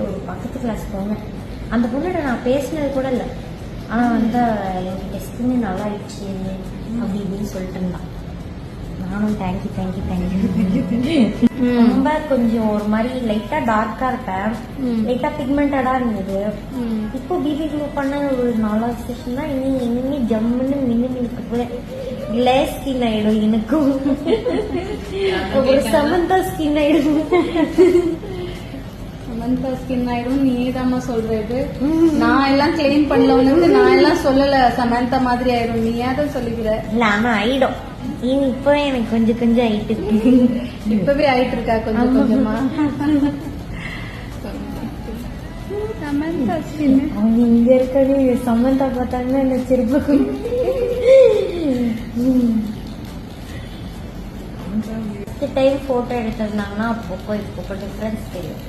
ஒரு பக்கத்து கிளாஸ் பொண்ணு, அந்த பொண்ணுகிட்ட நான் பேசினது கூட இல்லை. ஆனால் வந்து எனக்கு ஸ்கின்னு நல்லா ஆயிடுச்சு அப்படி இப்படின்னு சொல்லிட்டு இருந்தான். நானும் தேங்க்யூ ரொம்ப கொஞ்சம் ஒரு மாதிரி லைட்டா டார்க்கா இருப்பேன், லைட்டா பிக்மெண்டடா இருந்தது. இப்போ பிபி க்ளூ பண்ண ஒரு 4வது செஷன் தான். இனி ஜம்முன்னு மின்னு போல கிளாஸ் ஸ்கின் ஆயிடும். எனக்கும் ஒரு சமந்தா ஸ்கின் ஆயிடும். சமந்தா ஸ்கின் ஆயிடும் நீதாம்மா சொல்றது. நான் எல்லாம் கிளீன் பண்ணல, நான் எல்லாம் சொல்லல சமந்தா மாதிரி ஆயிடும், நீ ஏதான் சொல்லிக்கிற? இல்ல ஆனா ஆயிடும். இப்பவே எனக்கு கொஞ்சம் கொஞ்சம் ஆயிட்டு இருக்கு. இப்பவே ஆயிட்டு இருக்கா கொஞ்சம் கொஞ்சமா. சமந்தா ஸ்கின் அவங்க இங்க இருக்காது. சமந்தா பார்த்தாங்கன்னா என்ன செருப்பு டைம் போட்டோ எடுத்திருந்தாங்கன்னா அப்போ இப்போ டிஃபரன்ஸ் தெரியும்.